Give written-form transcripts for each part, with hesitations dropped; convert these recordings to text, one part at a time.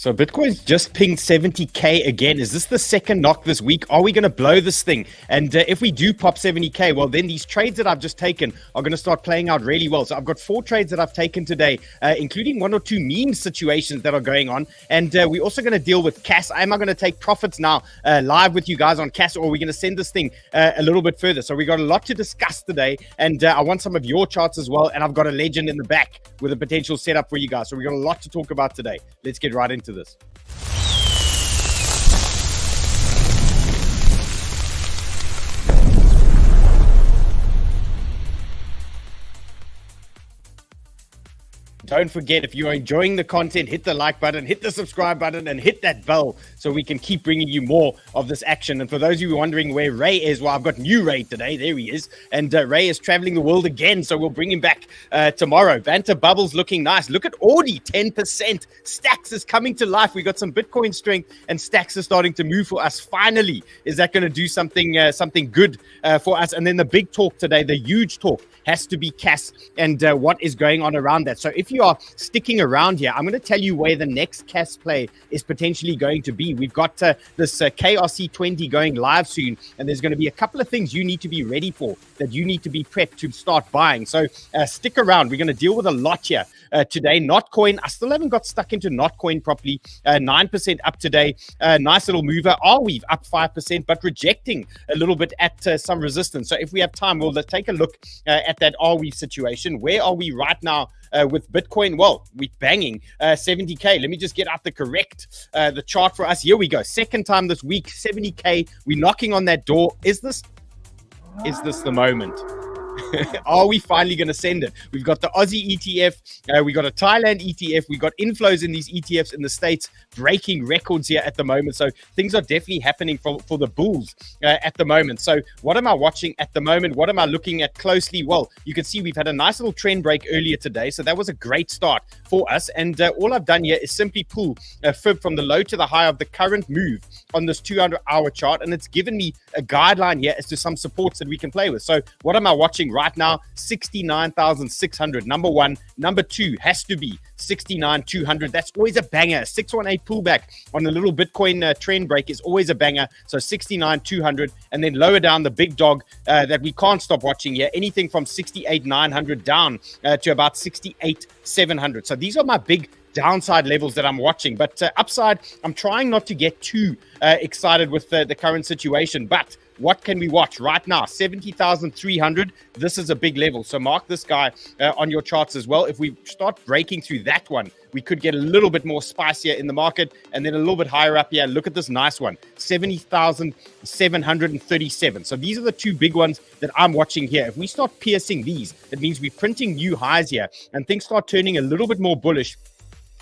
So Bitcoin's just pinged 70K again. Is this the second knock this week? Are we going to blow this thing? And if we do pop 70K, well, then these trades that I've just taken are going to start playing out really well. So I've got 4 trades that I've taken today, including 1 or 2 meme situations that are going on. And we're also going to deal with CAS. Am I going to take profits now live with you guys on CAS, or are we going to send this thing a little bit further? So we got a lot to discuss today, and I want some of your charts as well. And I've got a legend in the back with a potential setup for you guys. So we got a lot to talk about today. Let's get right into this. Don't forget, if you're enjoying the content, hit the like button, hit the subscribe button, and hit that bell so we can keep bringing you more of this action. And for those of you wondering where Ray is, well, I've got new Ray today. There he is. And Ray is traveling the world again, so we'll bring him back tomorrow. Banter bubbles looking nice. Look at 𝗏𝗏, 10%. Stacks is coming to life. We got some Bitcoin strength, and Stacks is starting to move for us. Finally, is that going to do something good for us? And then the big talk today, the huge talk, has to be CAS and what is going on around that. So if you are sticking around here, I'm going to tell you where the next CAS play is potentially going to be. We've got this KRC20 going live soon, and there's going to be a couple of things you need to be ready for, that you need to be prepped to start buying. So stick around. We're going to deal with a lot here today. 𝗏𝗘𝗧𝗏, I still haven't got stuck into 𝗏𝗏𝗧𝗏 properly. 9% up today. Nice little mover. 𝗪𝗦𝗚𝗡 up 5%, but rejecting a little bit at some resistance. So if we have time, we'll take a look at that 𝗪𝗦𝗚𝗡 situation. Where are we right now with Bitcoin? Well, we're banging 70K. Let me just get out the chart for us. Here we go. Second time this week, 70K. We're knocking on that door. Is this the moment? Are we finally going to send it? We've got the Aussie ETF. We got a Thailand ETF. We got inflows in these ETFs in the States, breaking records here at the moment. So things are definitely happening for the bulls at the moment. So what am I watching at the moment? What am I looking at closely? Well, you can see we've had a nice little trend break earlier today. So that was a great start for us. And all I've done here is simply pull a fib from the low to the high of the current move on this 200-hour chart. And it's given me a guideline here as to some supports that we can play with. So what am I watching right now? 69,600. Number 1. Number 2 has to be 69,200. That's always a banger. 618 pullback on a little Bitcoin trend break is always a banger. So 69,200, and then lower down the big dog that we can't stop watching here. Anything from 68,900 down to about 68,700. So these are my big downside levels that I'm watching, but upside, I'm trying not to get too excited with the current situation. But what can we watch right now? 70,300. This is a big level. So mark this guy on your charts as well. If we start breaking through that one, we could get a little bit more spicier in the market, and then a little bit higher up here. Look at this nice one, 70,737. So these are the 2 big ones that I'm watching here. If we start piercing these, it means we're printing new highs here, and things start turning a little bit more bullish.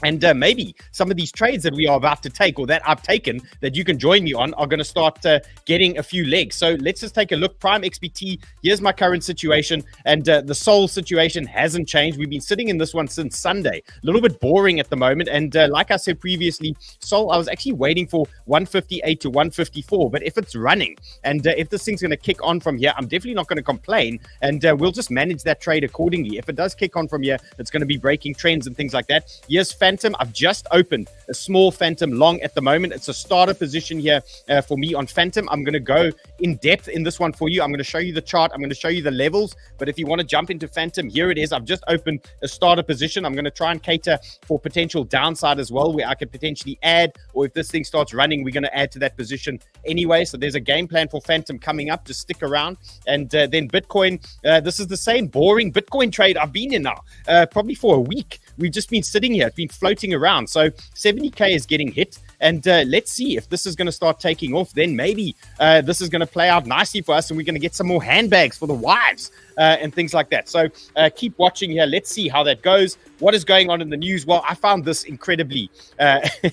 And maybe some of these trades that we are about to take, or that I've taken, that you can join me on, are going to start getting a few legs. So let's just take a look. Prime XBT, here's my current situation. And the Sol situation hasn't changed. We've been sitting in this one since Sunday. A little bit boring at the moment. And like I said previously, Sol, I was actually waiting for 158 to 154. But if it's running, and if this thing's going to kick on from here, I'm definitely not going to complain. And we'll just manage that trade accordingly. If it does kick on from here, it's going to be breaking trends and things like that. Here's Phantom. I've just opened a small Phantom long at the moment. It's a starter position here for me on Phantom. I'm going to go in depth in this one for you. I'm going to show you the chart. I'm going to show you the levels. But if you want to jump into Phantom, here it is. I've just opened a starter position. I'm going to try and cater for potential downside as well, where I could potentially add, or if this thing starts running, we're going to add to that position anyway. So there's a game plan for Phantom coming up. Just stick around. And then Bitcoin, this is the same boring Bitcoin trade I've been in now, probably for a week. We've just been sitting here. It's been floating around. So 70K is getting hit. And let's see if this is going to start taking off. Then maybe this is going to play out nicely for us, and we're going to get some more handbags for the wives and things like that. So keep watching here. Let's see how that goes. What is going on in the news? Well, I found this incredibly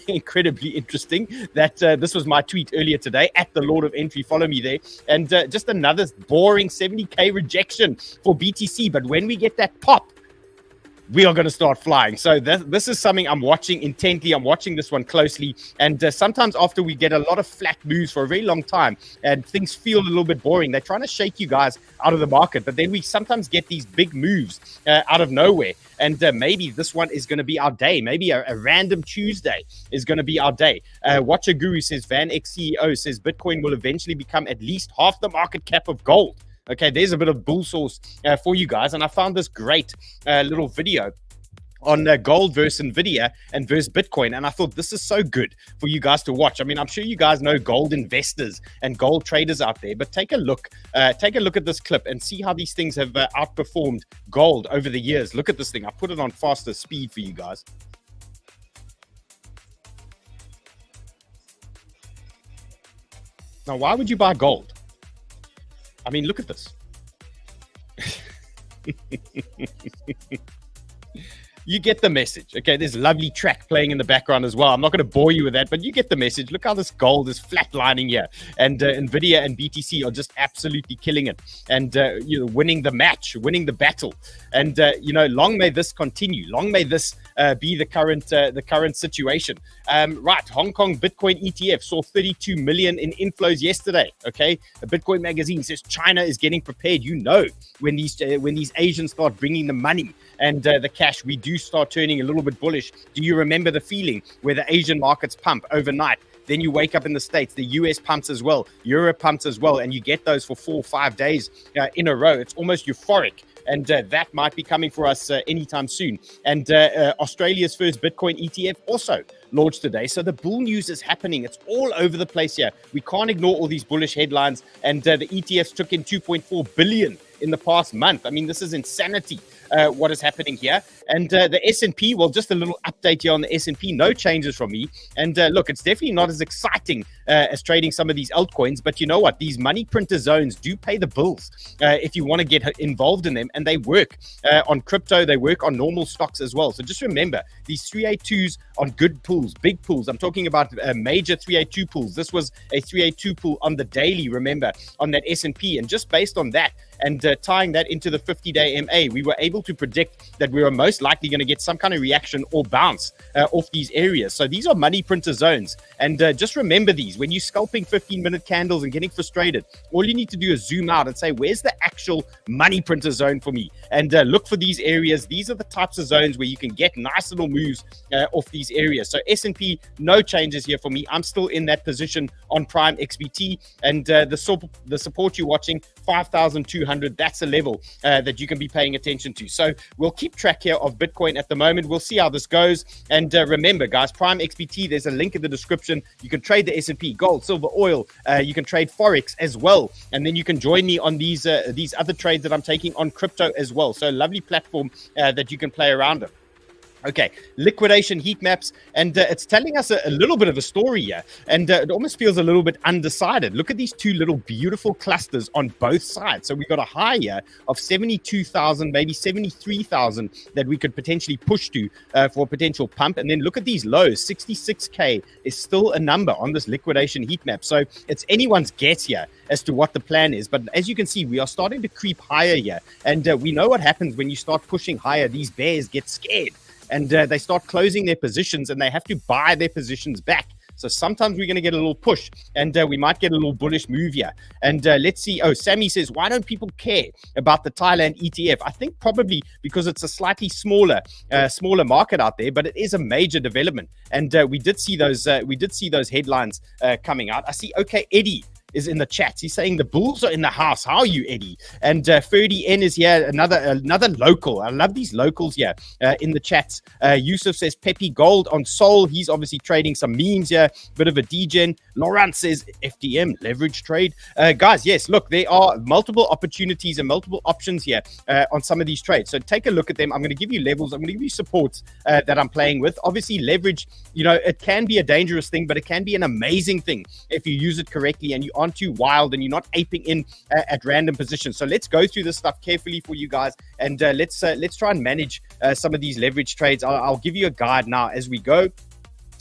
interesting. That this was my tweet earlier today at the Lord of Entry. Follow me there. And just another boring 70K rejection for BTC. But when we get that pop, we are going to start flying. So this is something I'm watching intently. I'm watching this one closely. And sometimes after we get a lot of flat moves for a very long time and things feel a little bit boring, they're trying to shake you guys out of the market. But then we sometimes get these big moves out of nowhere. And maybe this one is going to be our day. Maybe a random Tuesday is going to be our day. Watcher Guru says, Van X CEO says Bitcoin will eventually become at least half the market cap of gold. Okay, there's a bit of bull source for you guys. And I found this great little video on gold versus NVIDIA and versus Bitcoin. And I thought this is so good for you guys to watch. I mean, I'm sure you guys know gold investors and gold traders out there, but take a look at this clip and see how these things have outperformed gold over the years. Look at this thing. I put it on faster speed for you guys. Now, why would you buy gold? I mean, look at this. You get the message. Okay, there's a lovely track playing in the background as well. I'm not going to bore you with that, but you get the message. Look how this gold is flatlining here. And NVIDIA and BTC are just absolutely killing it. And, winning the match, winning the battle. And, long may this continue. Long may this be the current situation. Right, Hong Kong Bitcoin ETF saw 32 million in inflows yesterday. Okay, the Bitcoin magazine says China is getting prepared. When these Asians start bringing the money and the cash, we do start turning a little bit bullish. Do you remember the feeling where the Asian markets pump overnight? Then you wake up in the States, the US pumps as well, Europe pumps as well, and you get those for 4 or 5 days in a row. It's almost euphoric. And that might be coming for us anytime soon. And Australia's first Bitcoin ETF also launched today. So the bull news is happening. It's all over the place here. We can't ignore all these bullish headlines. And the ETFs took in 2.4 billion in the past month. I mean, this is insanity. What is happening here. And the S&P, well, just a little update here on the S&P. No changes from me. And look, it's definitely not as exciting as trading some of these altcoins. But you know what? These money printer zones do pay the bills if you want to get involved in them. And they work on crypto. They work on normal stocks as well. So just remember, these 382s on good pools, big pools. I'm talking about major 382 pools. This was a 382 pool on the daily, remember, on that S&P. And just based on that, and tying that into the 50-day MA, we were able to predict that we were most likely going to get some kind of reaction or bounce off these areas. So these are money printer zones. And just remember these. When you're scalping 15-minute candles and getting frustrated, all you need to do is zoom out and say, where's the actual money printer zone for me? And look for these areas. These are the types of zones where you can get nice little moves off these areas. So S&P, no changes here for me. I'm still in that position on Prime XBT. And the support you're watching, 5,200, that's a level that you can be paying attention to. So we'll keep track here of Bitcoin at the moment. We'll see how this goes. And remember, guys, Prime XBT, there's a link in the description. You can trade the S&P, gold, silver, oil. You can trade Forex as well. And then you can join me on these other trades that I'm taking on crypto as well. So a lovely platform that you can play around with. Okay, liquidation heat maps, and it's telling us a little bit of a story here, and it almost feels a little bit undecided. Look at these two little beautiful clusters on both sides. So we've got a high here of 72,000, maybe 73,000 that we could potentially push to for a potential pump. And then look at these lows. 66K is still a number on this liquidation heat map. So it's anyone's guess here as to what the plan is. But as you can see, we are starting to creep higher here. And we know what happens when you start pushing higher. These bears get scared. And they start closing their positions, and they have to buy their positions back. So sometimes we're going to get a little push, and we might get a little bullish move here. And let's see. Oh, Sammy says, why don't people care about the Thailand ETF? I think probably because it's a slightly smaller market out there, but it is a major development. And we did see those headlines coming out. I see. Okay, Eddie is in the chat. He's saying the bulls are in the house. How are you, Eddie? And Ferdy N is here, another local. I love these locals here in the chats. Yusuf says Pepe Gold on Sol. He's obviously trading some memes here. Bit of a degen. Laurent says FDM, leverage trade. Guys, yes, look, there are multiple opportunities and multiple options here on some of these trades. So take a look at them. I'm going to give you levels. I'm going to give you supports that I'm playing with. Obviously, leverage, it can be a dangerous thing, but it can be an amazing thing if you use it correctly and you aren't too wild and you're not aping in at random positions. So let's go through this stuff carefully for you guys, and let's try and manage some of these leverage trades. I'll give you a guide now as we go.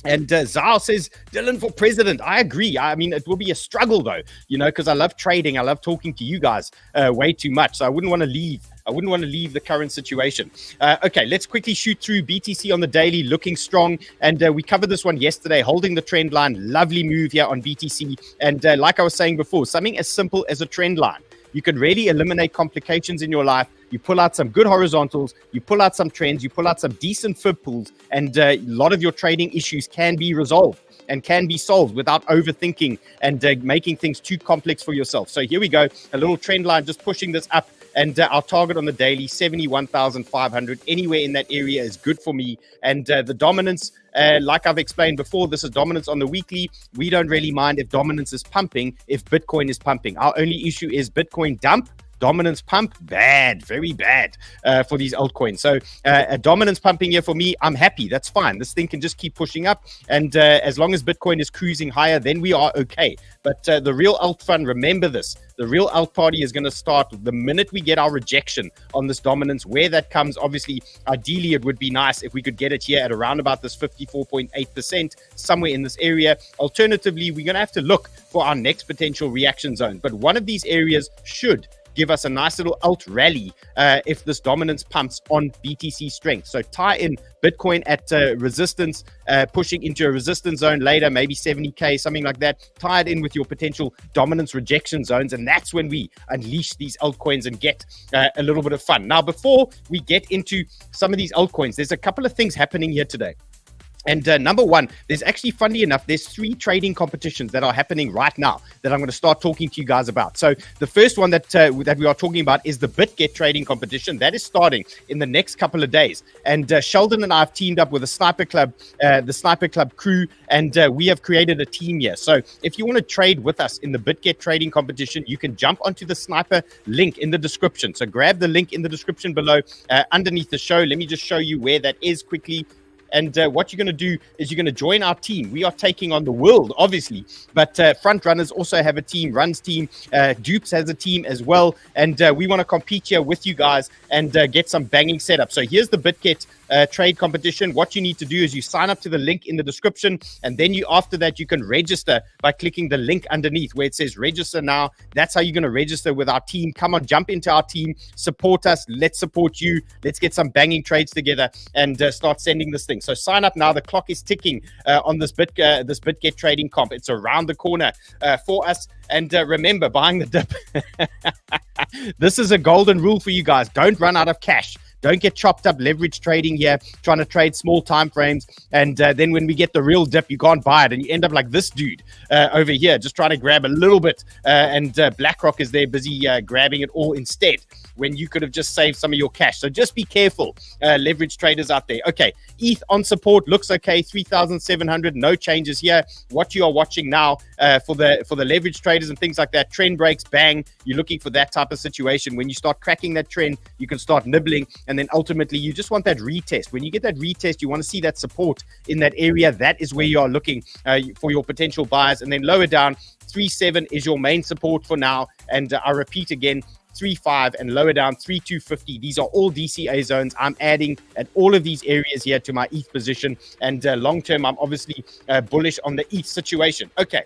And Zao says, Dylan for president. I agree. I mean, it will be a struggle, though, because I love trading. I love talking to you guys way too much. So I wouldn't want to leave I wouldn't want to leave the current situation. Okay, let's quickly shoot through BTC on the daily, looking strong. And we covered this one yesterday, holding the trend line. Lovely move here on BTC. And like I was saying before, something as simple as a trend line. You can really eliminate complications in your life. You pull out some good horizontals, you pull out some trends, you pull out some decent fib pools, and a lot of your trading issues can be resolved and can be solved without overthinking and making things too complex for yourself. So here we go, a little trend line just pushing this up. And our target on the daily, 71,500. Anywhere in that area is good for me. And the dominance, like I've explained before, this is dominance on the weekly. We don't really mind if dominance is pumping, if Bitcoin is pumping. Our only issue is Bitcoin dump. Dominance pump, bad, very bad for these altcoins. So a dominance pumping here for me, I'm happy. That's fine. This thing can just keep pushing up. And as long as Bitcoin is cruising higher, then we are okay. But the real alt fun, remember this, the real alt party is going to start the minute we get our rejection on this dominance. Where that comes, obviously, ideally, it would be nice if we could get it here at around about this 54.8%, somewhere in this area. Alternatively, we're going to have to look for our next potential reaction zone. But one of these areas should give us a nice little alt rally if this dominance pumps on BTC strength. So tie in Bitcoin at resistance, pushing into a resistance zone later, maybe 70K, something like that. Tie it in with your potential dominance rejection zones, and that's when we unleash these altcoins and get a little bit of fun. Now, before we get into some of these altcoins, there's a couple of things happening here today. And number one, there's actually, funnily enough, there's 3 trading competitions that are happening right now that I'm going to start talking to you guys about. So the first one that we are talking about is the BitGet trading competition. That is starting in the next couple of days. And Sheldon and I have teamed up with the Sniper Club crew, and we have created a team here. So if you want to trade with us in the BitGet trading competition, you can jump onto the Sniper link in the description. So grab the link in the description below underneath the show. Let me just show you where that is quickly. And what you're going to do is you're going to join our team. We are taking on the world, obviously, but Front Runners also have a team, Runs team, Dupes has a team as well. And we want to compete here with you guys and get some banging setup. So here's the BitGet trade competition. What you need to do is you sign up to the link in the description, and then after that you can register by clicking the link underneath where it says register now. That's how you're going to register with our team. Come on, jump into our team, support us. Let's support you. Let's get some banging trades together and start sending this thing. So sign up now. The clock is ticking on this BitGet trading comp. It's around the corner for us. And remember, buying the dip. This is a golden rule for you guys. Don't run out of cash. Don't get chopped up leverage trading here, trying to trade small time frames. And then when we get the real dip, you can't buy it. And you end up like this dude over here, just trying to grab a little bit. And BlackRock is there busy grabbing it all instead, when you could have just saved some of your cash. So just be careful, leverage traders out there. Okay, ETH on support looks okay, 3,700, no changes here. What you are watching now for the leverage traders and things like that, trend breaks, bang, you're looking for that type of situation. When you start cracking that trend, you can start nibbling. And then ultimately, you just want that retest. When you get that retest, you want to see that support in that area. That is where you are looking for your potential buyers. And then lower down, 3.7 is your main support for now. And I repeat again, 3.5 and lower down 3.250. These are all DCA zones. I'm adding at all of these areas here to my ETH position. And long term, I'm obviously bullish on the ETH situation. Okay.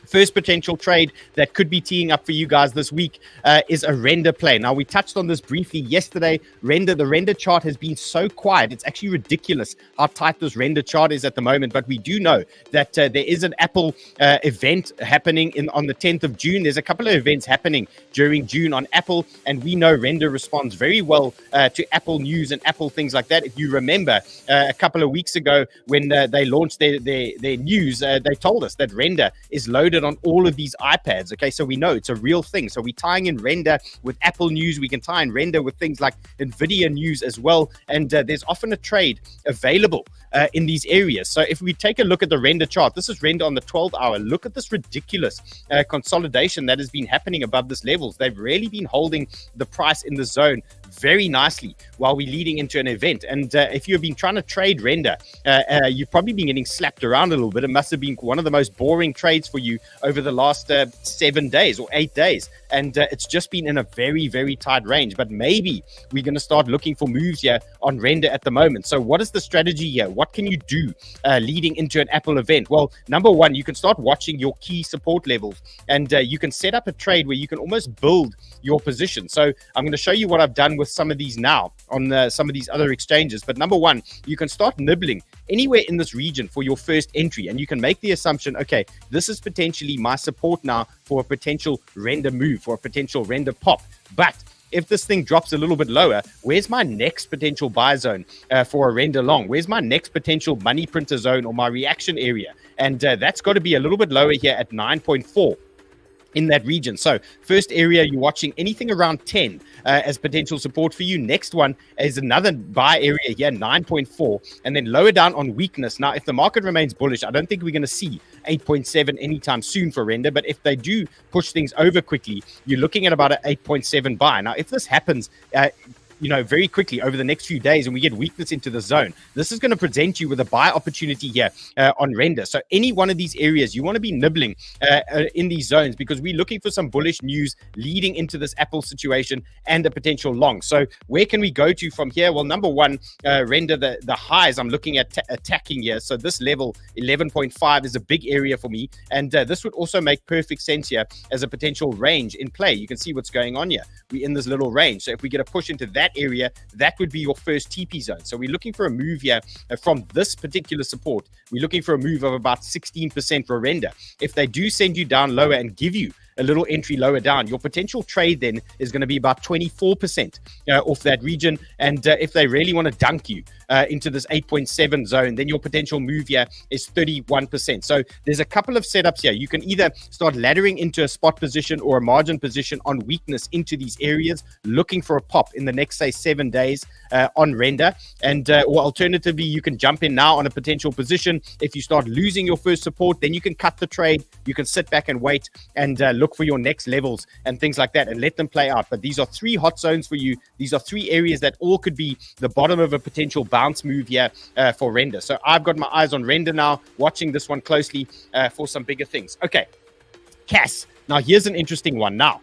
First potential trade that could be teeing up for you guys this week is a render play. Now, we touched on this briefly yesterday. The render chart has been so quiet. It's actually ridiculous how tight this render chart is at the moment. But we do know that there is an Apple event happening on the 10th of June. There's a couple of events happening during June on Apple. And we know render responds very well to Apple news and Apple things like that. If you remember a couple of weeks ago when they launched their news, they told us that render is loaded on all of these iPads. Okay, so we know it's a real thing. So we're tying in render with Apple news. We can tie in render with things like NVIDIA news as well. And there's often a trade available in these areas. So if we take a look at the render chart, this is render on the 12-hour. Look at this ridiculous consolidation that has been happening above this levels. They've really been holding the price in the zone very nicely while we're leading into an event. And if you've been trying to trade render, you've probably been getting slapped around a little bit. It must have been one of the most boring trades for you over the last 7 days or 8 days. And it's just been in a very, very tight range. But maybe we're going to start looking for moves here on render at the moment. So what is the strategy here? What can you do leading into an Apple event? Well, number one, you can start watching your key support levels, and you can set up a trade where you can almost build your position. So I'm going to show you what I've done with some of these now on some of these other exchanges. But number one, you can start nibbling anywhere in this region for your first entry, and you can make the assumption, okay, this is potentially my support now for a potential render move, for a potential render pop. But if this thing drops a little bit lower, where's my next potential buy zone for a render long? Where's my next potential money printer zone or my reaction area? And that's got to be a little bit lower here at 9.4 in that region. So first area, you're watching anything around 10 as potential support for you. Next one is another buy area here, 9.4, and then lower down on weakness. Now, if the market remains bullish, I don't think we're going to see 8.7 anytime soon for render, but if they do push things over quickly, you're looking at about an 8.7 buy. Now, if this happens, very quickly over the next few days and we get weakness into the zone, this is going to present you with a buy opportunity here on render. So any one of these areas, you want to be nibbling in these zones, because we're looking for some bullish news leading into this Apple situation and a potential long. So where can we go to from here? Well, number one, render, the highs I'm looking at attacking here. So this level 11.5 is a big area for me, and this would also make perfect sense here as a potential range in play. You can see what's going on here. We're in this little range. So if we get a push into that area, that would be your first TP zone. So we're looking for a move here from this particular support. We're looking for a move of about 16% for render. If they do send you down lower and give you a little entry lower down, your potential trade then is going to be about 24% off that region. And if they really want to dunk you into this 8.7 zone, then your potential move here is 31%. So there's a couple of setups here. You can either start laddering into a spot position or a margin position on weakness into these areas, looking for a pop in the next, say, 7 days on render. And or alternatively, you can jump in now on a potential position. If you start losing your first support, then you can cut the trade. You can sit back and wait and look for your next levels and things like that and let them play out. But these are 3 hot zones for you. These are 3 areas that all could be the bottom of a potential bounce move here for render. So I've got my eyes on render now, watching this one closely for some bigger things. Okay, CAS. Now, here's an interesting one. Now,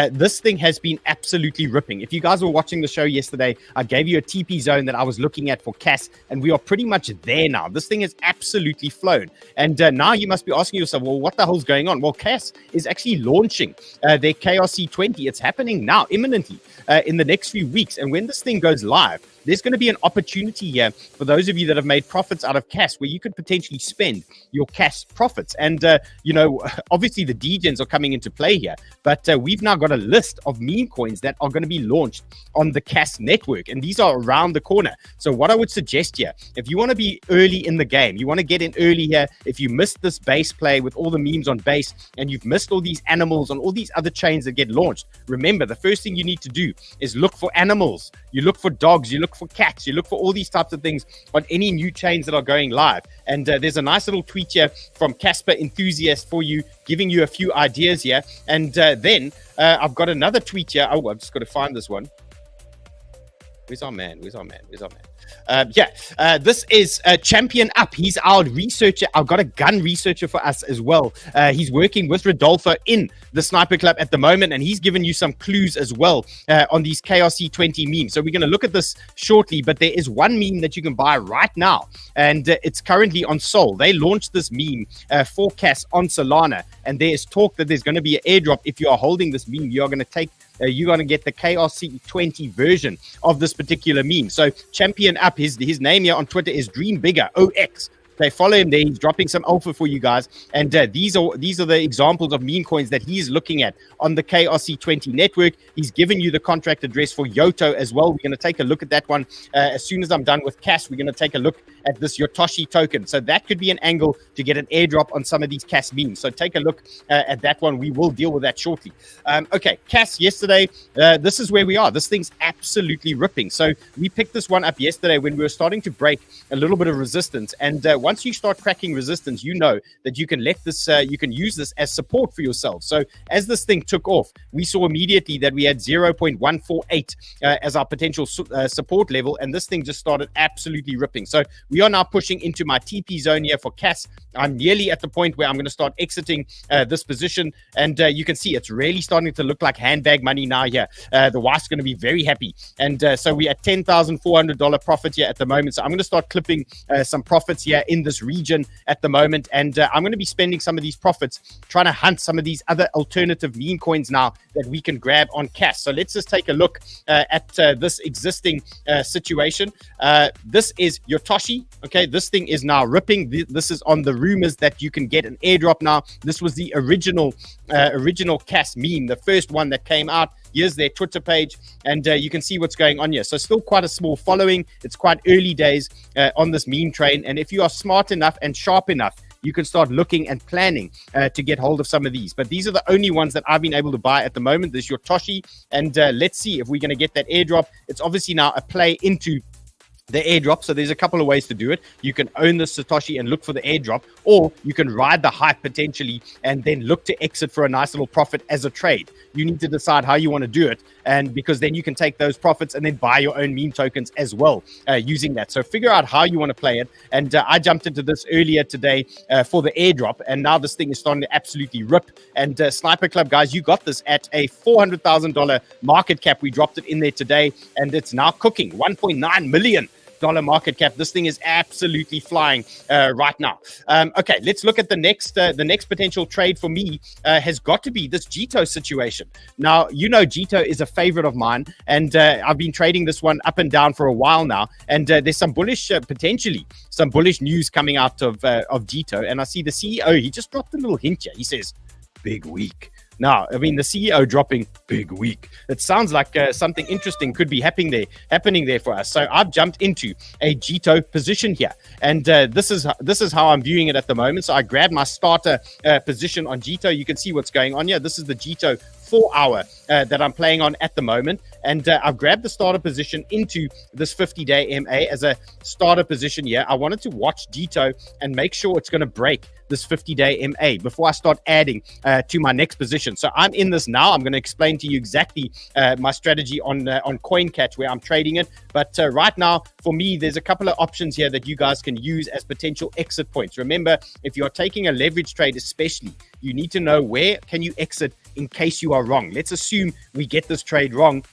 this thing has been absolutely ripping. If you guys were watching the show yesterday, I gave you a TP zone that I was looking at for CAS, and we are pretty much there now. This thing has absolutely flown. And now you must be asking yourself, well, what the hell's going on? Well, CAS is actually launching their KRC20. It's happening now, imminently, in the next few weeks. And when this thing goes live, there's going to be an opportunity here for those of you that have made profits out of CAS, where you could potentially spend your CAS profits. And, obviously the degens are coming into play here, but we've now got a list of meme coins that are going to be launched on the CAS network, and these are around the corner. So what I would suggest here, if you want to be early in the game, you want to get in early here, if you missed this base play with all the memes on base, and you've missed all these animals on all these other chains that get launched, remember, the first thing you need to do is look for animals. You look for dogs, you look for cats, you look for all these types of things on any new chains that are going live. And there's a nice little tweet here from Kaspa Enthusiast for you, giving you a few ideas here. And then I've got another tweet here. Oh, I've just got to find this one. Where's our man? This is Champion Up. He's our researcher. I've got a gun researcher for us as well. He's working with Rodolfo in the Sniper Club at the moment, and he's given you some clues as well on these KRC20 memes. So we're going to look at this shortly, but there is one meme that you can buy right now, and it's currently on Sol. They launched this meme for CAS on Solana, and there is talk that there's going to be an airdrop. If you are holding this meme, you're going to get the KRC20 version of this particular meme. So Champion Up, his name here on Twitter is Dream Bigger OX. Okay, follow him there. He's dropping some alpha for you guys. And these are the examples of meme coins that he's looking at on the KRC20 network. He's given you the contract address for YOTO as well. We're going to take a look at that one. As soon as I'm done with CAS, we're going to take a look at this Yotoshi token. So that could be an angle to get an airdrop on some of these CAS memes. So take a look at that one. We will deal with that shortly. Okay, CAS yesterday, this is where we are. This thing's absolutely ripping. So we picked this one up yesterday when we were starting to break a little bit of resistance. And once you start cracking resistance, you know that you can let this, you can use this as support for yourself. So as this thing took off, we saw immediately that we had 0.148 as our potential support level, and this thing just started absolutely ripping. So we are now pushing into my TP zone here for CAS. I'm nearly at the point where I'm going to start exiting this position, and you can see it's really starting to look like handbag money now here. The wife's going to be very happy, and so we're at $10,400 profit here at the moment. So I'm going to start clipping some profits here in this region at the moment, and I'm going to be spending some of these profits trying to hunt some of these other alternative meme coins now that we can grab on CAS. So let's just take a look at this existing situation. This is Yotoshi. Okay, this thing is now ripping. This is on the rumors that you can get an airdrop now. This was the original CAS meme, the first one that came out. Here's their Twitter page, and you can see what's going on here. So still quite a small following. It's quite early days on this meme train, and if you are smart enough and sharp enough, you can start looking and planning to get hold of some of these. But these are the only ones that I've been able to buy at the moment. This Yotoshi, and let's see if we're going to get that airdrop. It's obviously now a play into the airdrop. So there's a couple of ways to do it. You can own the Satoshi and look for the airdrop, or you can ride the hype potentially and then look to exit for a nice little profit as a trade. You need to decide how you want to do it, and because then you can take those profits and then buy your own meme tokens as well using that. So figure out how you want to play it. And I jumped into this earlier today for the airdrop, and now this thing is starting to absolutely rip. And Sniper Club, guys, you got this at a $400,000 market cap. We dropped it in there today, and it's now cooking. $1.9 million market cap. This thing is absolutely flying right now. Okay, let's look at the next potential trade for me has got to be this 𝗤𝗘 situation. Now, you know 𝗤𝗘 is a favorite of mine, and I've been trading this one up and down for a while now, and there's some bullish, potentially some bullish news coming out of 𝗤𝗘, and I see the CEO, he just dropped a little hint here. He says, big week. Now, I mean, the CEO dropping big week. It sounds like something interesting could be happening there for us. So I've jumped into a 𝗤𝗘 position here, and this is how I'm viewing it at the moment. So I grabbed my starter position on 𝗤𝗘. You can see what's going on here. This is the 𝗤𝗘 4-hour that I'm playing on at the moment, and I've grabbed the starter position into this 50-day MA as a starter position here. I wanted to watch 𝗤𝗘 and make sure it's going to break this 50-day MA before I start adding to my next position. So I'm in this now. I'm going to explain to you exactly my strategy on CoinCatch where I'm trading it. But right now, for me, there's a couple of options here that you guys can use as potential exit points. Remember, if you're taking a leverage trade especially, you need to know where can you exit in case you are wrong. Let's assume we get this trade wrong,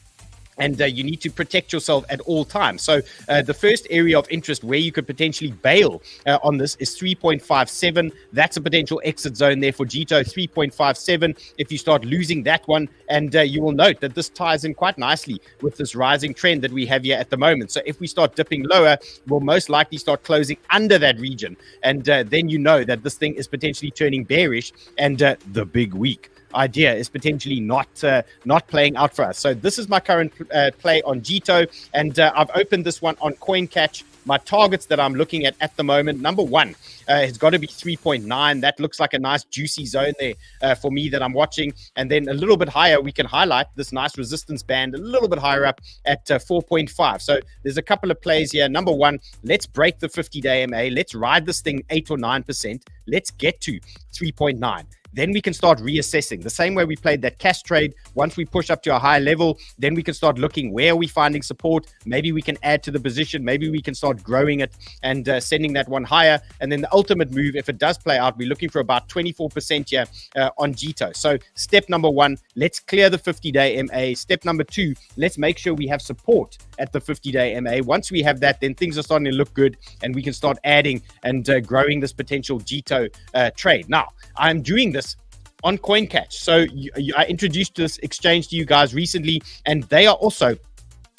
and you need to protect yourself at all times. So the first area of interest where you could potentially bail on this is 3.57. That's a potential exit zone there for 𝗤𝗘, 3.57. If you start losing that one, and you will note that this ties in quite nicely with this rising trend that we have here at the moment. So if we start dipping lower, we'll most likely start closing under that region. And then you know that this thing is potentially turning bearish, and the big week idea is potentially not playing out for us. So this is my current play on 𝗤𝗘, and I've opened this one on CoinCatch. My targets that I'm looking at the moment, number one, has got to be 3.9. That looks like a nice juicy zone there for me that I'm watching. And then a little bit higher, we can highlight this nice resistance band a little bit higher up at 4.5. So there's a couple of plays here. Number one, let's break the 50-day MA. Let's ride this thing 8 or 9%. Let's get to 3.9. Then we can start reassessing the same way we played that CAS trade. Once we push up to a high level, then we can start looking where are we finding support. Maybe we can add to the position. Maybe we can start growing it and sending that one higher. And then the ultimate move, if it does play out, we're looking for about 24% here on 𝗤𝗘. So step number one, let's clear the 50-day MA. Step number two, let's make sure we have support at the 50-day MA. Once we have that, then things are starting to look good, and we can start adding and growing this potential 𝗤𝗘 trade. Now, I'm doing this on CoinCatch. So I introduced this exchange to you guys recently, and they are also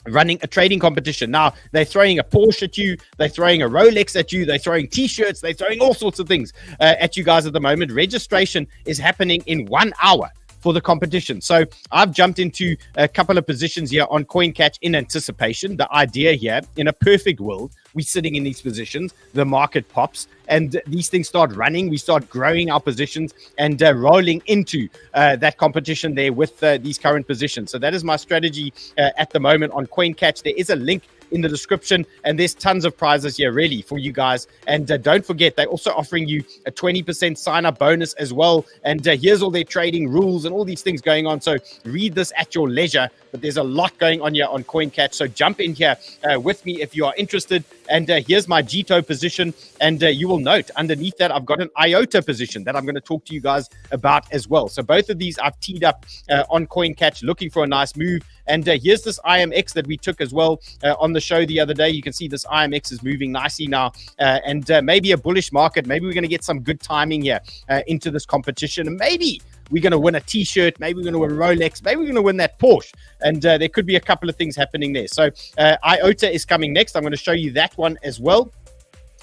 running a trading competition. Now, they're throwing a Porsche at you, they're throwing a Rolex at you, they're throwing t-shirts, they're throwing all sorts of things at you guys at the moment. Registration is happening in 1 hour. for the competition. So I've jumped into a couple of positions here on CoinCatch in anticipation. The idea here, in a perfect world, we're sitting in these positions, the market pops, and these things start running. We start growing our positions and rolling into that competition there with these current positions. So that is my strategy at the moment on CoinCatch. There is a link in the description, and there's tons of prizes here really for you guys. And don't forget, they're also offering you a 20% sign-up bonus as well. And here's all their trading rules and all these things going on. So read this at your leisure, but there's a lot going on here on CoinCatch. So jump in here with me if you are interested. And here's my GTO position. And you will note underneath that, I've got an IOTA position that I'm going to talk to you guys about as well. So both of these I've teed up on CoinCatch, looking for a nice move. And here's this IMX that we took as well on the show the other day. You can see this IMX is moving nicely now, and maybe a bullish market. Maybe we're going to get some good timing here into this competition. And maybe we're going to win a T-shirt. Maybe we're going to win Rolex. Maybe we're going to win that Porsche. And there could be a couple of things happening there. So IOTA is coming next. I'm going to show you that one as well.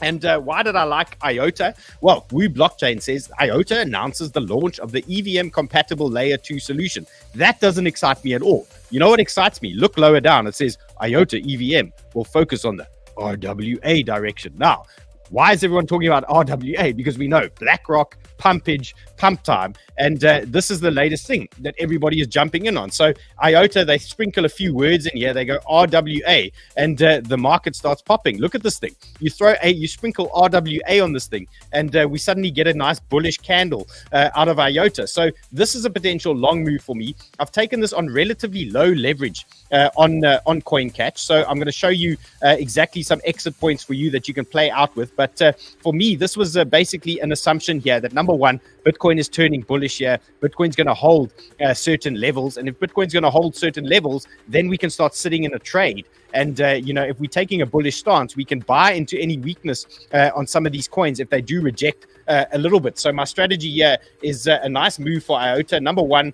And why did I like IOTA? Well, 𝗬𝗢𝗨𝗏 says IOTA announces the launch of the EVM compatible layer 2 solution. That doesn't excite me at all. You know what excites me? Look lower down. It says IOTA EVM will focus on the RWA direction. Now, why is everyone talking about RWA? Because we know BlackRock, pumpage, pump time, and this is the latest thing that everybody is jumping in on. So IOTA, they sprinkle a few words in here. They go RWA, and the market starts popping. Look at this thing. You sprinkle RWA on this thing, and we suddenly get a nice bullish candle out of IOTA. So this is a potential long move for me. I've taken this on relatively low leverage on CoinCatch. So I'm going to show you exactly some exit points for you that you can play out with. But for me, this was basically an assumption here that number one, Bitcoin is turning bullish here. Bitcoin's going to hold certain levels. And if Bitcoin's going to hold certain levels, then we can start sitting in a trade. And, if we're taking a bullish stance, we can buy into any weakness on some of these coins if they do reject a little bit. So my strategy here is a nice move for IOTA. Number one,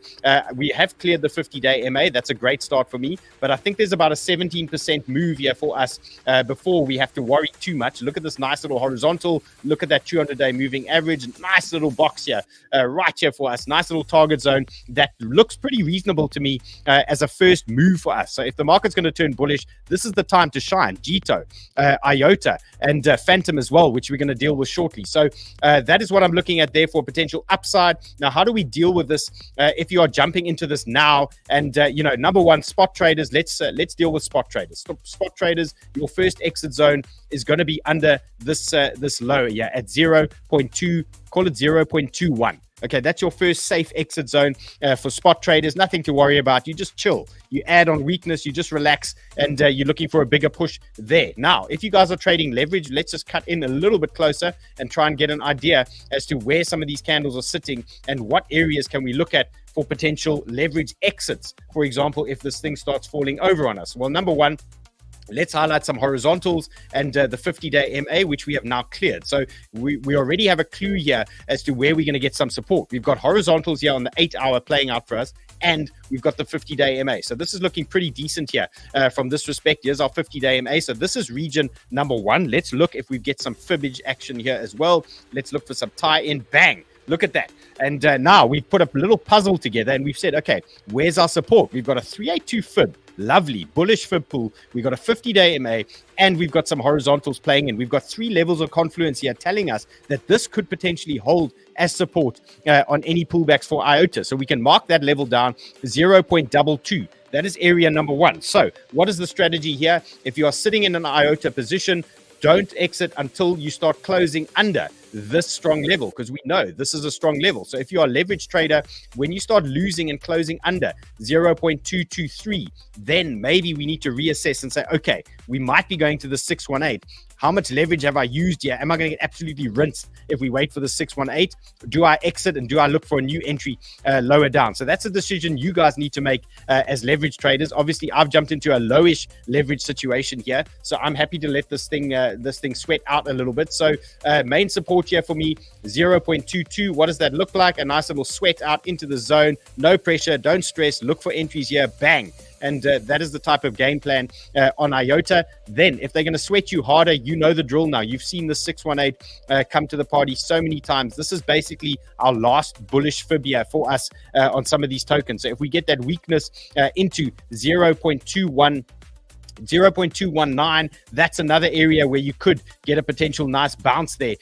we have cleared the 50-day MA. That's a great start for me. But I think there's about a 17% move here for us before we have to worry too much. Look at this nice little horizontal. Look at that 200-day moving average. Nice little box here, right here for us. Nice little target zone that looks pretty reasonable to me as a first move for us. So if the market's going to turn bullish, this is the time to shine. GTO, IOTA, and Phantom as well, which we're going to deal with shortly. So that is what I'm looking at there for potential upside. Now, how do we deal with this if you are jumping into this now? And, number one, spot traders. Let's deal with spot traders. Spot traders, your first exit zone is going to be under this low here at 0.2, call it 0.21. Okay, that's your first safe exit zone for spot traders. Nothing to worry about. You just chill. You add on weakness. You just relax, and you're looking for a bigger push there. Now, if you guys are trading leverage, let's just cut in a little bit closer and try and get an idea as to where some of these candles are sitting and what areas can we look at for potential leverage exits. For example, if this thing starts falling over on us. Well, number one, let's highlight some horizontals and the 50-day MA, which we have now cleared. So we already have a clue here as to where we're going to get some support. We've got horizontals here on the 8-hour playing out for us, and we've got the 50-day MA. So this is looking pretty decent here from this respect. Here's our 50-day MA. So this is region number one. Let's look if we get some fibbage action here as well. Let's look for some tie-in. Bang. Look at that. And now we've put a little puzzle together, and we've said, okay, where's our support? We've got a 382 fib. Lovely, bullish fib pool. We've got a 50-day MA, and we've got some horizontals playing in. We've got 3 levels of confluence here telling us that this could potentially hold as support on any pullbacks for IOTA. So we can mark that level down, 0.22. That is area number one. So what is the strategy here? If you are sitting in an IOTA position, don't exit until you start closing under this strong level, because we know this is a strong level. So if you are a leverage trader, when you start losing and closing under 0.223, then maybe we need to reassess and say, okay, we might be going to the 618. How much leverage have I used here? Am I going to get absolutely rinsed if we wait for the 618? Do I exit and do I look for a new entry lower down? So that's a decision you guys need to make as leverage traders. Obviously, I've jumped into a lowish leverage situation here, so I'm happy to let this thing sweat out a little bit. So main support here for me, 0.22. What does that look like? A nice little sweat out into the zone. No pressure. Don't stress. Look for entries here. Bang. And that is the type of game plan on IOTA. Then if they're going to sweat you harder, you know the drill now. You've seen the 618 come to the party so many times. This is basically our last bullish fib here for us on some of these tokens. So if we get that weakness into 0.219, that's another area where you could get a potential nice bounce there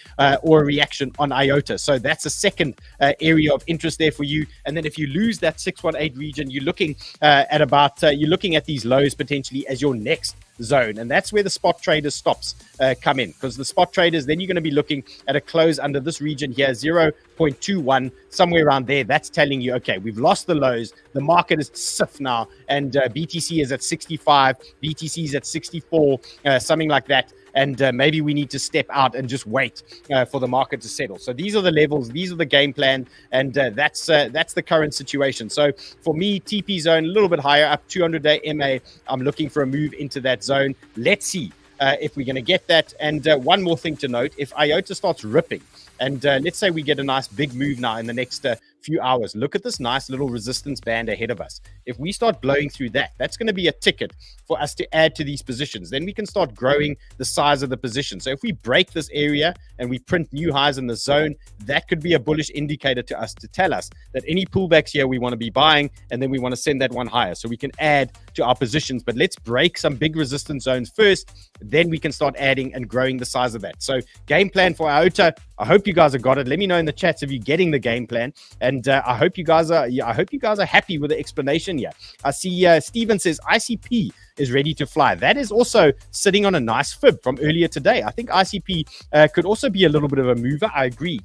or a reaction on IOTA. So that's a second area of interest there for you. And then if you lose that 618 region, you're looking at about you're looking at these lows potentially as your next zone, and that's where the spot traders stops come in, because the spot traders, then you're going to be looking at a close under this region here, 0.21, somewhere around there. That's telling you, okay, we've lost the lows, the market is stiff now, and BTC is at 65, BTC is at 64, something like that. And maybe we need to step out and just wait for the market to settle. So these are the levels, these are the game plan, and that's the current situation. So for me, TP zone a little bit higher, up 200-day MA. I'm looking for a move into that zone. Let's see if we're going to get that. And one more thing to note: if IOTA starts ripping, and let's say we get a nice big move now in the next few hours, look at this nice little resistance band ahead of us. If we start blowing through that, that's going to be a ticket for us to add to these positions. Then we can start growing the size of the position. So if we break this area and we print new highs in the zone, that could be a bullish indicator to us to tell us that any pullbacks here we want to be buying, and then we want to send that one higher so we can add to our positions. But let's break some big resistance zones first, then we can start adding and growing the size of that. So game plan for IOTA, I hope you guys have got it. Let me know in the chats if you're getting the game plan. And I hope you guys are happy with the explanation here. I see Steven says ICP is ready to fly. That is also sitting on a nice fib from earlier today. I think ICP could also be a little bit of a mover. I agree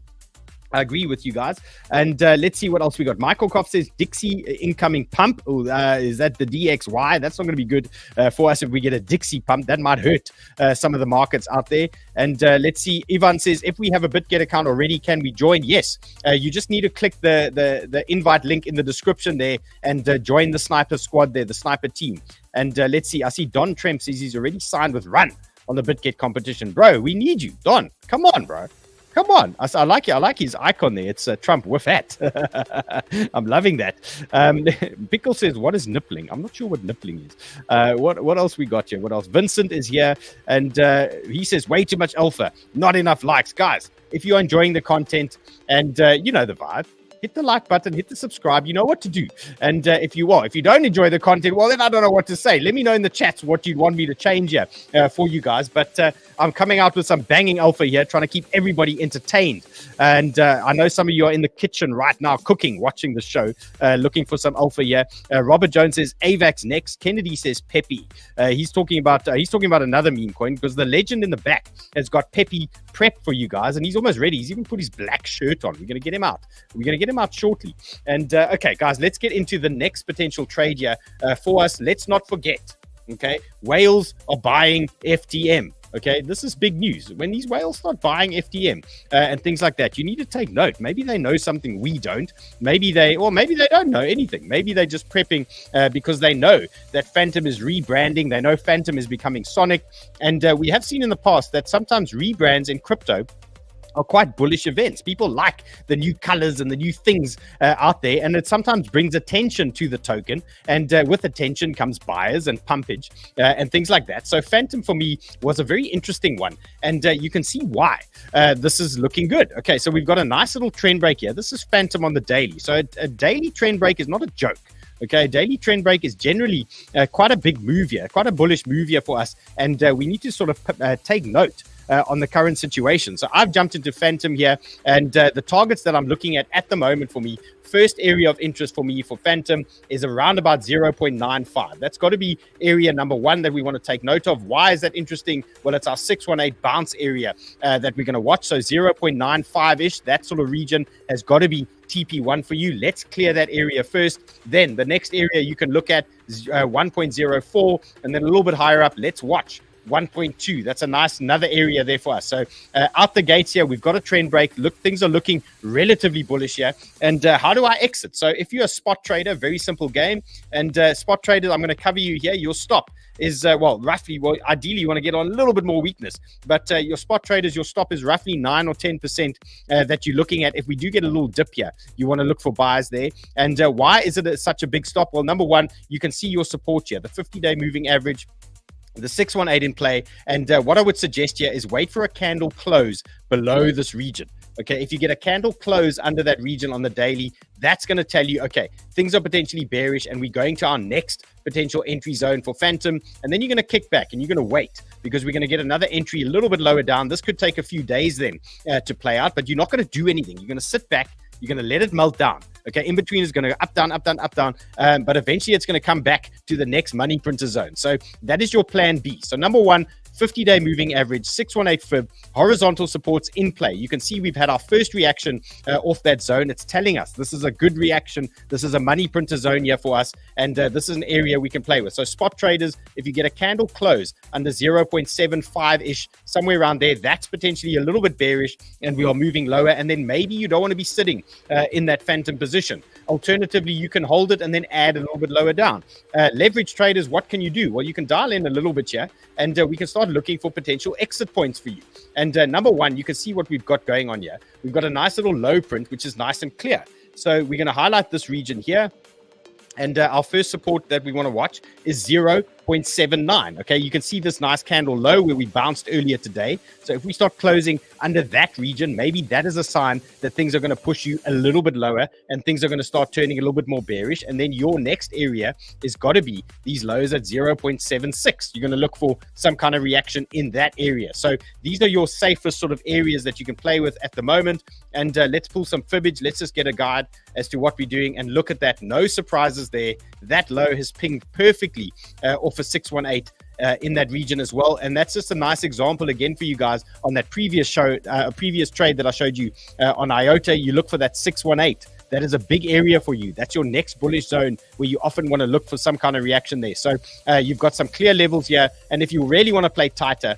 with you guys. And let's see what else we got. Michael Koff says Dixie incoming pump. Oh, is that the DXY? That's not going to be good for us if we get a Dixie pump. That might hurt some of the markets out there. And let's see. Ivan says, if we have a BitGet account already, can we join? Yes. You just need to click the invite link in the description there and join the sniper squad there, the sniper team. And let's see. I see Don Tremp says he's already signed with Run on the BitGet competition. Bro, we need you. Don, come on, bro. Come on. I like it. I like his icon there. It's Trump with that. I'm loving that. Pickle says, what is nippling? I'm not sure what nippling is. What else we got here? What else? Vincent is here. And he says, way too much alpha. Not enough likes. Guys, if you're enjoying the content and you know the vibe, hit the like button, hit the subscribe. You know what to do. And if you don't enjoy the content, well, then I don't know what to say. Let me know in the chats what you'd want me to change here for you guys. But I'm coming out with some banging alpha here, trying to keep everybody entertained. And I know some of you are in the kitchen right now, cooking, watching the show, looking for some alpha here. Robert Jones says AVAX next. Kennedy says PEPE. He's talking about another meme coin, because the legend in the back has got PEPE prepped for you guys, and he's almost ready. He's even put his black shirt on. We're going to get him out. We're going to get him out shortly. And okay, guys, let's get into the next potential trade here for us. Let's not forget, okay, whales are buying FTM. Okay, this is big news. When these whales start buying FTM and things like that, you need to take note. Maybe they know something we don't. Maybe they don't know anything. Maybe they're just prepping because they know that Phantom is rebranding. They know Phantom is becoming Sonic. And we have seen in the past that sometimes rebrands in crypto are quite bullish events. People like the new colors and the new things out there, and it sometimes brings attention to the token, and with attention comes buyers and pumpage and things like that. So Phantom for me was a very interesting one, and you can see why this is looking good. Okay, so we've got a nice little trend break here. This is Phantom on the daily. So a daily trend break is not a joke. Okay, daily trend break is generally quite a big move here, quite a bullish move here for us, and we need to sort of take note on the current situation. So I've jumped into Phantom here, and the targets that I'm looking at the moment for me, first area of interest for me for Phantom is around about 0.95. That's got to be area number one that we want to take note of. Why is that interesting? Well, it's our 618 bounce area that we're going to watch. So 0.95-ish, that sort of region has got to be TP1 for you. Let's clear that area first. Then the next area you can look at is 1.04, and then a little bit higher up, let's watch 1.2. That's a nice another area there for us. So out the gates here, we've got a trend break. Look, things are looking relatively bullish here. And how do I exit? So if you're a spot trader, very simple game. And spot traders, I'm going to cover you here. Your stop is, ideally you want to get on a little bit more weakness. But your spot traders, your stop is roughly 9 or 10% that you're looking at. If we do get a little dip here, you want to look for buys there. And why is it such a big stop? Well, number one, you can see your support here, the 50-day moving average, the 618 in play. And what I would suggest here is wait for a candle close below this region. Okay, if you get a candle close under that region on the daily, that's going to tell you, okay, things are potentially bearish and we're going to our next potential entry zone for Phantom. And then you're going to kick back and you're going to wait because we're going to get another entry a little bit lower down. This could take a few days then to play out, but you're not going to do anything. You're going to sit back. You're going to let it melt down. Okay, in between is going to go up, down, up, down, up, down. But eventually it's going to come back to the next money printer zone. So that is your plan B. So number one, 50-day moving average, 618 fib, horizontal supports in play. You can see we've had our first reaction off that zone. It's telling us this is a good reaction. This is a money printer zone here for us. And this is an area we can play with. So spot traders, if you get a candle close under 0.75-ish, somewhere around there, that's potentially a little bit bearish and we are moving lower. And then maybe you don't want to be sitting in that phantom position. Alternatively, you can hold it and then add a little bit lower down. Leverage traders, what can you do? Well, you can dial in a little bit here and we can start looking for potential exit points for you. And number one, you can see what we've got going on here. We've got a nice little low print, which is nice and clear. So we're going to highlight this region here. And our first support that we want to watch is 0.79. Okay, you can see this nice candle low where we bounced earlier today. So if we start closing under that region, maybe that is a sign that things are going to push you a little bit lower and things are going to start turning a little bit more bearish. And then your next area is got to be these lows at 0.76. You're going to look for some kind of reaction in that area. So these are your safest sort of areas that you can play with at the moment. And let's pull some fibbage. Let's just get a guide as to what we're doing and look at that. No surprises there. That low has pinged perfectly off a 618 in that region as well. And that's just a nice example again for you guys on that previous show, previous trade that I showed you on IOTA. You look for that 618. That is a big area for you. That's your next bullish zone where you often want to look for some kind of reaction there. So you've got some clear levels here. And if you really want to play tighter,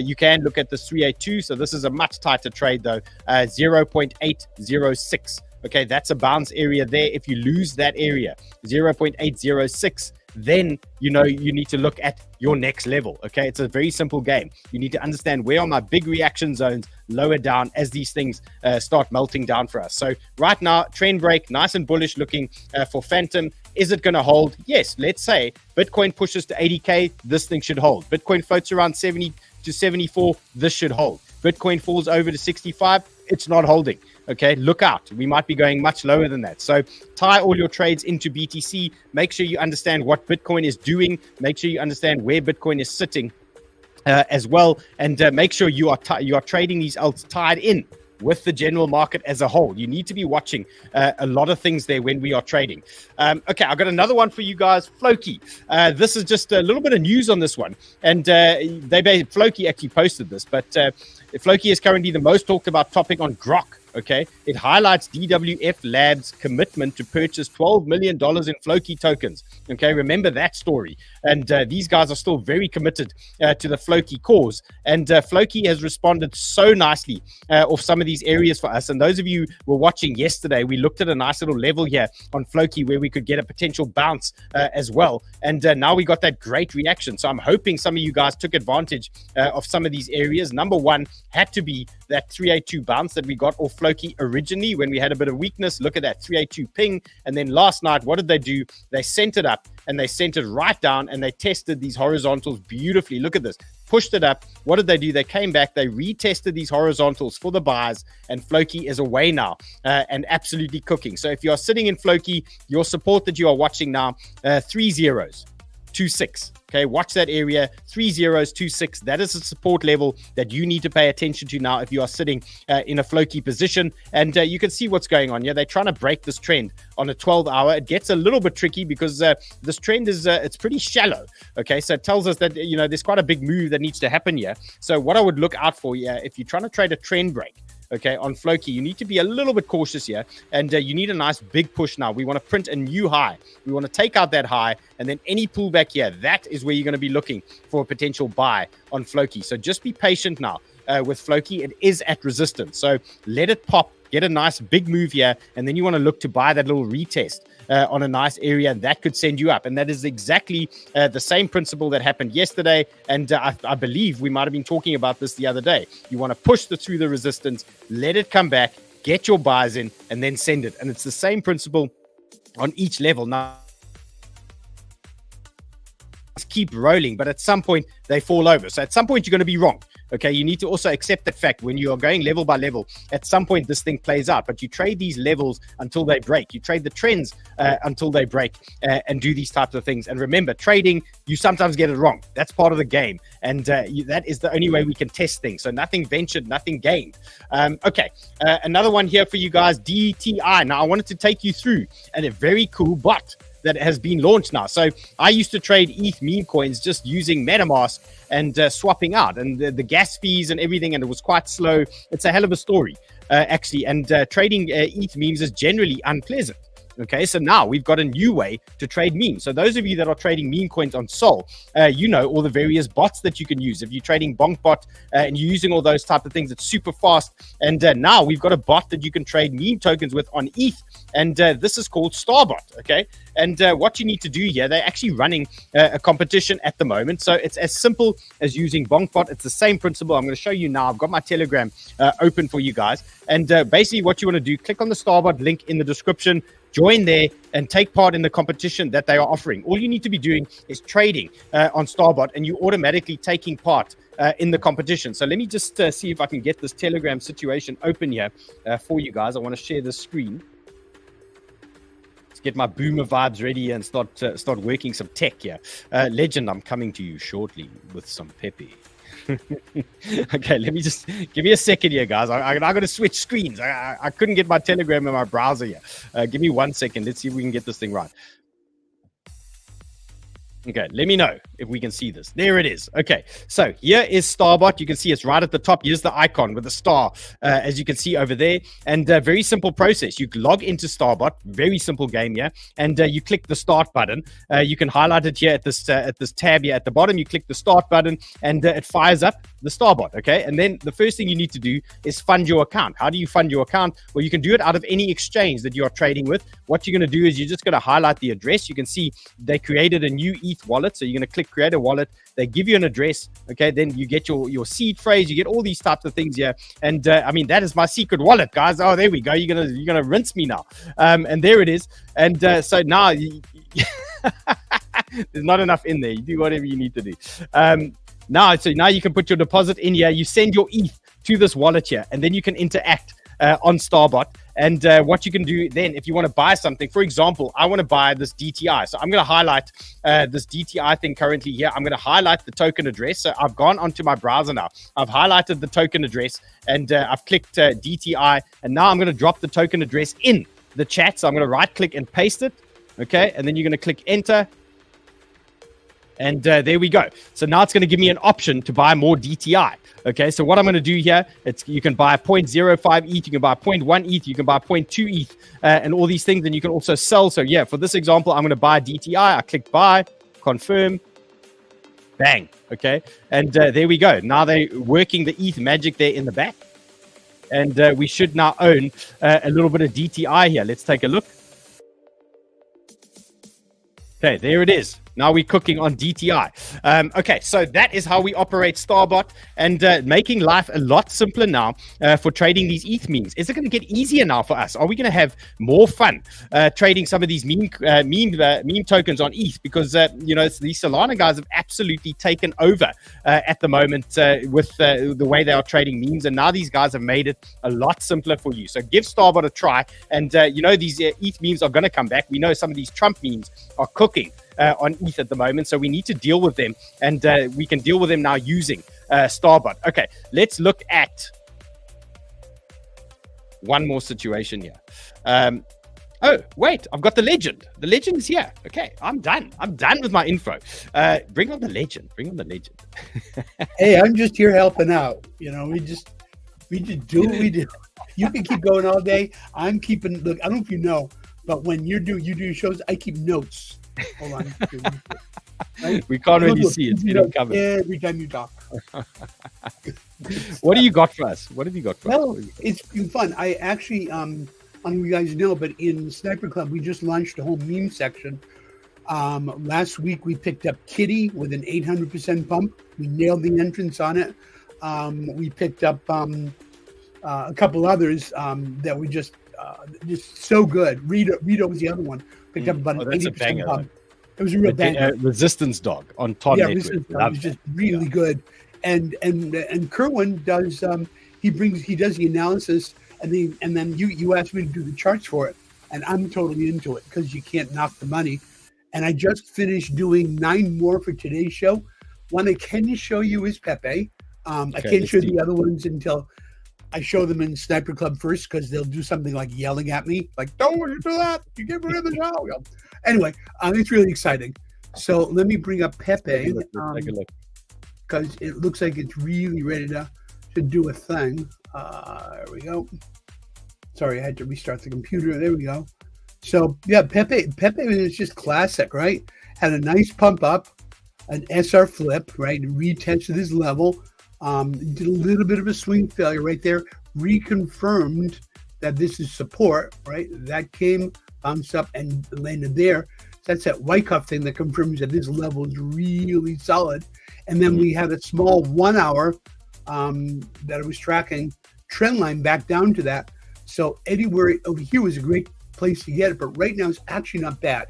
you can look at the 382. So this is a much tighter trade though, 0.806. Okay, that's a bounce area there. If you lose that area, 0.806, then you know you need to look at your next level. Okay, it's a very simple game. You need to understand where are my big reaction zones lower down as these things start melting down for us. So right now, trend break, nice and bullish looking for Phantom. Is it going to hold? Yes, let's say Bitcoin pushes to 80K, this thing should hold. Bitcoin floats around 70 to 74, this should hold. Bitcoin falls over to 65, it's not holding. Okay, look out. We might be going much lower than that. So tie all your trades into BTC. Make sure you understand what Bitcoin is doing. Make sure you understand where Bitcoin is sitting as well. And make sure you are trading these alts tied in with the general market as a whole. You need to be watching a lot of things there when we are trading. Okay, I've got another one for you guys. Floki. This is just a little bit of news on this one. And Floki actually posted this, but Floki is currently the most talked about topic on Grok. Okay, it highlights DWF Labs' commitment to purchase $12 million in Floki tokens. Okay, remember that story. And these guys are still very committed to the Floki cause. And Floki has responded so nicely off some of these areas for us. And those of you who were watching yesterday, we looked at a nice little level here on Floki where we could get a potential bounce as well. And now we got that great reaction. So I'm hoping some of you guys took advantage of some of these areas. Number one had to be that 382 bounce that we got off Floki originally when we had a bit of weakness. Look at that 382 ping. And then last night, what did they do? They sent it up and they sent it right down and they tested these horizontals beautifully. Look at this. Pushed it up. What did they do? They came back. They retested these horizontals for the buys, and Floki is away now and absolutely cooking. So if you are sitting in Floki, your support that you are watching now, 3026. Okay, watch that area, 3026. That is a support level that you need to pay attention to now if you are sitting in a Floki position. And you can see what's going on here. They're trying to break this trend on a 12-hour. It gets a little bit tricky because this trend is it's pretty shallow. Okay, so it tells us that there's quite a big move that needs to happen here. So what I would look out for here, if you're trying to trade a trend break, okay, on Floki, you need to be a little bit cautious here, and you need a nice big push now. We want to print a new high. We want to take out that high, and then any pullback here, that is where you're going to be looking for a potential buy on Floki. So just be patient now with Floki. It is at resistance, so let it pop, get a nice big move here, and then you want to look to buy that little retest on a nice area, and that could send you up. And that is exactly the same principle that happened yesterday, and I believe we might have been talking about this the other day. You want to push through the resistance, let it come back, get your buys in, and then send it. And it's the same principle on each level. Now, keep rolling, but at some point they fall over. So at some point you're going to be wrong. Okay, you need to also accept that fact. When you are going level by level, at some point this thing plays out, but you trade these levels until they break. You trade the trends until they break, and do these types of things. And remember, trading, you sometimes get it wrong. That's part of the game, and that is the only way we can test things. So nothing ventured, nothing gained. Okay, another one here for you guys, DTI. Now I wanted to take you through a very cool bot that has been launched now. So I used to trade ETH meme coins just using MetaMask and swapping out, and the gas fees and everything, and it was quite slow. It's a hell of a story, actually, and trading ETH memes is generally unpleasant. Okay, so now we've got a new way to trade memes. So those of you that are trading meme coins on Sol, you know all the various bots that you can use. If you're trading BonkBot and you're using all those type of things, it's super fast. And now we've got a bot that you can trade meme tokens with on ETH, and this is called Starbot. Okay, and what you need to do here, they're actually running a competition at the moment. So it's as simple as using BonkBot. It's the same principle. I'm going to show you now. I've got my Telegram open for you guys, and basically what you want to do, click on the Starbot link in the description. Join there and take part in the competition that they are offering. All you need to be doing is trading on Starbot, and you automatically taking part in the competition. So let me just see if I can get this Telegram situation open here for you guys. I want to share the screen. Let's get my boomer vibes ready and start working some tech here. Legend, I'm coming to you shortly with some PEPE. Okay, let me just give me a second here, guys. I got to switch screens. I couldn't get my Telegram in my browser here. Give me 1 second. Let's see if we can get this thing right. Okay, let me know if we can see this. There it is. Okay, so here is Starbot. You can see it's right at the top. Here's the icon with the star, as you can see over there. And very simple process. You log into Starbot. Very simple game here. And you click the start button. You can highlight it here at this tab here at the bottom. You click the start button, and it fires up the Starbot. Okay, and then the first thing you need to do is fund your account. How do you fund your account? Well, you can do it out of any exchange that you are trading with. What you're going to do is you're just going to highlight the address. You can see they created a new ETH wallet, so you're going to click create a wallet. They give you an address. Okay, then you get your seed phrase, you get all these types of things here, and I mean, that is my secret wallet, guys. Oh, there we go. You're gonna rinse me now, and there it is. And so now there's not enough in there. You do whatever you need to do. Now you can put your deposit in here. You send your ETH to this wallet here, and then you can interact on Starbot. And what you can do then, if you want to buy something, for example, I want to buy this DTI. So I'm going to highlight this DTI thing currently here. I'm going to highlight the token address. So I've gone onto my browser now. I've highlighted the token address, and I've clicked DTI. And now I'm going to drop the token address in the chat. So I'm going to right click and paste it. Okay. And then you're going to click enter. And there we go. So now it's going to give me an option to buy more DTI. Okay, so what I'm going to do here, you can buy 0.05 ETH, you can buy 0.1 ETH, you can buy 0.2 ETH, and all these things. And you can also sell. So yeah, for this example, I'm going to buy DTI. I click buy, confirm, bang. Okay, and there we go. Now they're working the ETH magic there in the back. And we should now own a little bit of DTI here. Let's take a look. Okay, there it is. Now we're cooking on DTI. Okay, so that is how we operate Starbot, and making life a lot simpler now for trading these ETH memes. Is it going to get easier now for us? Are we going to have more fun trading some of these meme tokens on ETH? Because you know, these Solana guys have absolutely taken over at the moment with the way they are trading memes, and now these guys have made it a lot simpler for you. So give Starbot a try, and you know, these ETH memes are going to come back. We know some of these Trump memes are cooking on ETH at the moment, so we need to deal with them, and we can deal with them now using Starbot. Okay, let's look at one more situation here. Oh wait, I've got the legend. The legend is here. Okay, I'm done with my info. Bring on the legend. Hey, I'm just here helping out. You know, we We just do what we do. You can keep going all day. I'm keeping. Look, I don't know if you know, but when you do shows, I keep notes. Hold on. Right? We can't really see it. Getting covered every time you talk. What do you got for us? What have you got for us? Well, it's been fun. I actually, I don't know if you guys know, but in Sniper Club, we just launched a whole meme section. Last week, we picked up Kitty with an 800% pump. We nailed the entrance on it. We picked up a couple others that were just so good. Rita was the other one. Picked up about an 80% pump. It was a real banger. Resistance Dog on Todd Network. It was just really good. And Kerwin does he does the analysis and then you asked me to do the charts for it, and I'm totally into it because you can't knock the money. And I just finished doing 9 more for today's show. One I can show you is PEPE. I can't show the other ones until I show them in Sniper Club first, because they'll do something like yelling at me, like, don't do that, you get rid of the show. Anyway, it's really exciting. So let me bring up PEPE, take a look. Because it looks like it's really ready to do a thing. There we go. Sorry, I had to restart the computer. There we go. So yeah, PEPE is just classic, right? Had a nice pump up, an SR flip, right? Retested his level. Did a little bit of a swing failure right there. Reconfirmed that this is support, right? That came, bounced up, and landed there. So that's that Wyckoff thing that confirms that this level is really solid. And then we had a small 1 hour that I was tracking trend line back down to that. So anywhere over here was a great place to get it, but right now it's actually not bad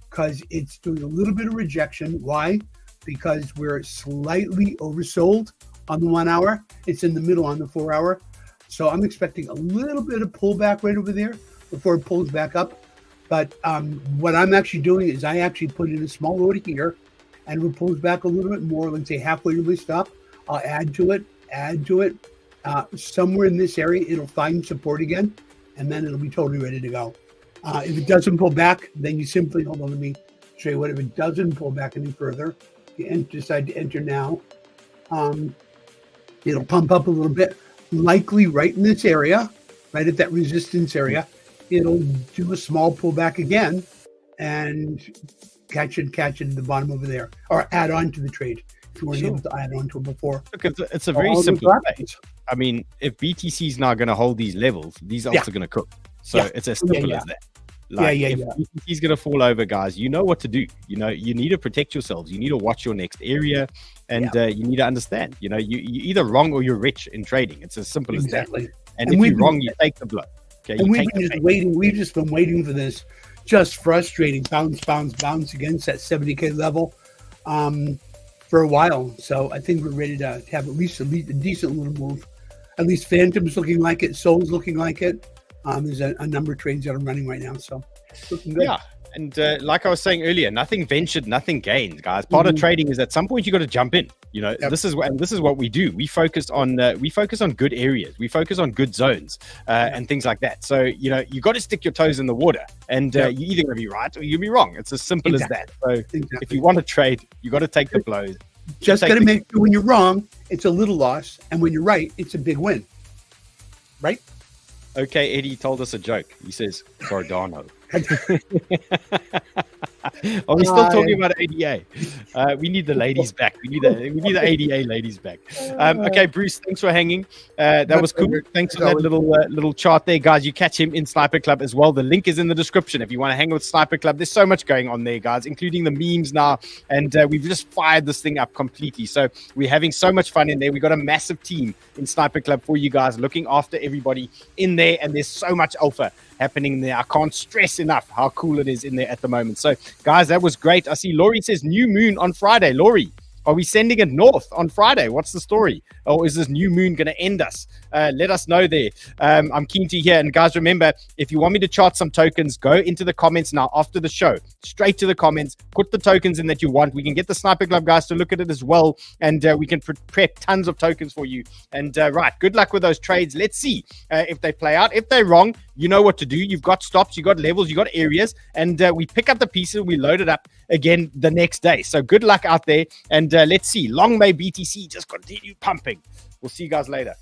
because it's doing a little bit of rejection. Why? Because we're slightly oversold on the 1 hour. It's in the middle on the 4 hour. So I'm expecting a little bit of pullback right over there before it pulls back up. But what I'm actually doing is I actually put in a small order here, and if it pulls back a little bit more, let's say halfway to my stop, I'll add to it. Somewhere in this area, it'll find support again, and then it'll be totally ready to go. If it doesn't pull back, then you simply, hold on, let me show you what. If it doesn't pull back any further, you decide to enter now, it'll pump up a little bit, likely right in this area, right at that resistance area. It'll do a small pullback again and catch it at the bottom over there, or add on to the trade if you weren't able to add on to it before. Look, it's a very simple play. I mean, if BTC is now going to hold these levels, these alts are going to cook. So it's as simple as that. If BTC is going to fall over, guys, you know what to do. You know, you need to protect yourselves. You need to watch your next area, and you need to understand. You know, you're either wrong or you're rich in trading. It's as simple as that. And if you're wrong, you take the blow. Okay, and we've been just waiting. We've just been waiting for this. Just frustrating. Bounce against that 70K level for a while. So I think we're ready to have at least a decent little move. At least Phantom's looking like it. Soul's looking like it. There's a number of trades that are running right now. So looking good. Yeah. And like I was saying earlier, nothing ventured, nothing gained, guys. Part of trading is at some point you got to jump in. You know, this is what we do. We focus on good areas. We focus on good zones and things like that. So you know, you got to stick your toes in the water, and you're either going to be right or you'll be wrong. It's as simple as that. So if you want to trade, you got to take the blows. Just got to make sure when you're wrong, it's a little loss, and when you're right, it's a big win. Right? Okay, Eddie told us a joke. He says, Cardano. Are we still talking about ADA? We need the ladies back. We need the ADA ladies back. Okay, Bruce, thanks for hanging. That was cool. Thanks for that little chart there, guys. You catch him in Sniper Club as well. The link is in the description if you want to hang with Sniper Club. There's so much going on there, guys, including the memes now, and we've just fired this thing up completely. So we're having so much fun in there. We got a massive team in Sniper Club for you guys, looking after everybody in there, and there's so much alpha happening there. I can't stress enough how cool it is in there at the moment. So guys, that was great. I see Laurie says new moon on Friday. Laurie, are we sending it north on Friday? What's the story? Or is this new moon going to end us? Let us know there. I'm keen to hear. And guys, remember, if you want me to chart some tokens, go into the comments now after the show. Straight to the comments. Put the tokens in that you want. We can get the Sniper Club guys to look at it as well. And we can prep tons of tokens for you. And right, good luck with those trades. Let's see if they play out. If they're wrong, you know what to do. You've got stops, you've got levels, you've got areas. And we pick up the pieces, we load it up again the next day. So good luck out there. And let's see. Long may BTC just continue pumping. We'll see you guys later.